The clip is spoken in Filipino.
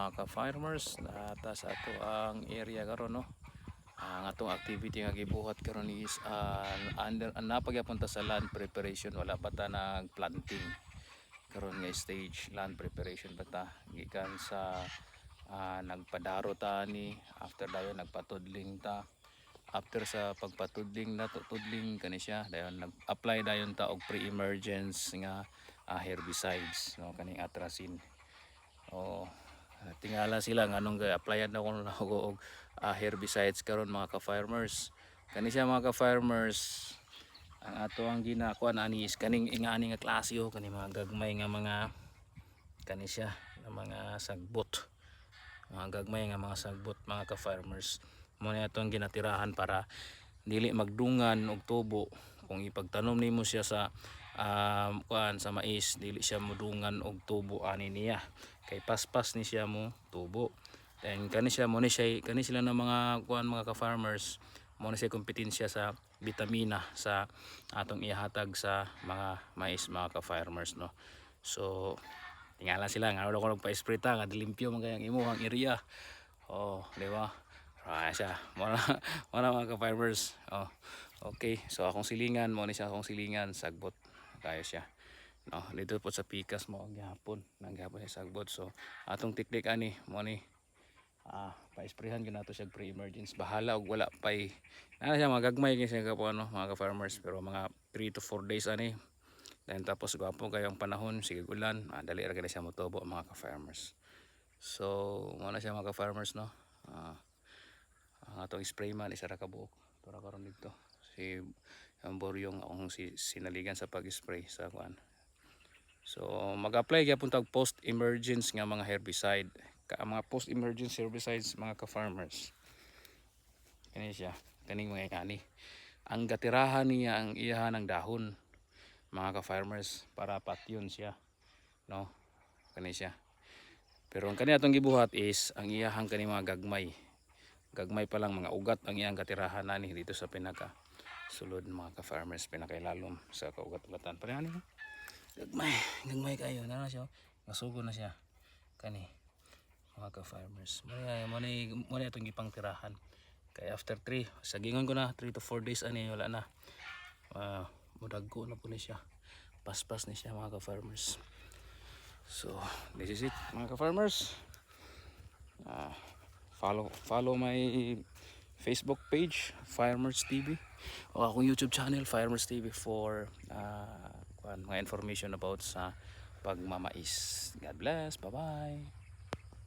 mga ka-farmers, nata sa ato ang area karon no. Ang atong activity nga gibuhat karon is napagyapon ta sa land preparation, wala pa ta nag-planting. Karon nga stage land preparation pa ta gikan sa nagpadaro ta ni, after dayon nagpatudling ta. After sa pagpatudling na tudling kani siya, dayon nag-apply dayon ta og pre-emergence nga herbicides no, kaning atrazine. Tingala sila nga anong applyan na ko og herbicides karon mga ka-farmers. Kani siya mga ka-farmers, ang ato ang ginakuan ani is kaning ingani nga klase kani mga gagmay nga mga kani siya nga mga sagbot. Mga gagmay nga mga sagbot mga ka-farmers. Mo na atong ginatirahan para dili magdungan og tubo. Kung ipagtanom nimo siya sa sa mais, dili siya mudungan og tubo ani niya. Kay paspas ni siya mo tubo. Then kani siya mo ni siya kani sila ng mga mga ka-farmers, mo ni siya kompetensya sa bitamina sa atong ihatag sa mga mais mga ka-farmers no. So tingala sila nga wala ko nagpa-spray ta nga dilimpyo man kay ang imong area. Di ba? Siya muna mga ka-farmers. Okay, so akong silingan mo ni siya, akong silingan sagbot kaya siya no, dito po sa pikas mo gihapon naghapon siya sagbot. So atong teknik ani mo ni pa-sprayhan gyud nato siya pre-emergence, bahala og wala pay siya magagmay gyud siya po ano mga ka-farmers, pero mga 3 to 4 days ani. Then tapos gwapo kayo ang panahon, sige ulan, dali ra gyud siya motubo mga ka-farmers. So mo na siya mga ka-farmers no. Ang atong spray man isa ra ka buok para karon dito si ang boryong akong sinaligan sa pag-spray sa kuan. So mag-apply gyapon tag post emergence nga mga herbicide, mga post emergence herbicides mga ka-farmers. Kani siya, kaning mga kani ang gatirahan niya ang iyahan ng dahon mga ka-farmers para patyon siya no, kani siya. Pero ang kani atong gibuhat is ang iyahang kani mga gagmay pa lang, mga ugat ang iyang katirahan nani dito sa pinaka sulod mga ka-farmers, pinakailalom sa kaugat-ugatan. Pareha ni gagmay kayo na siya, masugo na siya kani mga ka-farmers. Muna itong gipang tirahan kay after 3 sagingon ko na 3 to 4 days ani wala na mudagko na po ni siya, paspas ni siya mga ka-farmers. So this is it mga ka-farmers. Follow my Facebook page Farmers TV o akong YouTube channel Farmers TV for mga information about sa pagmamais. God bless, bye bye.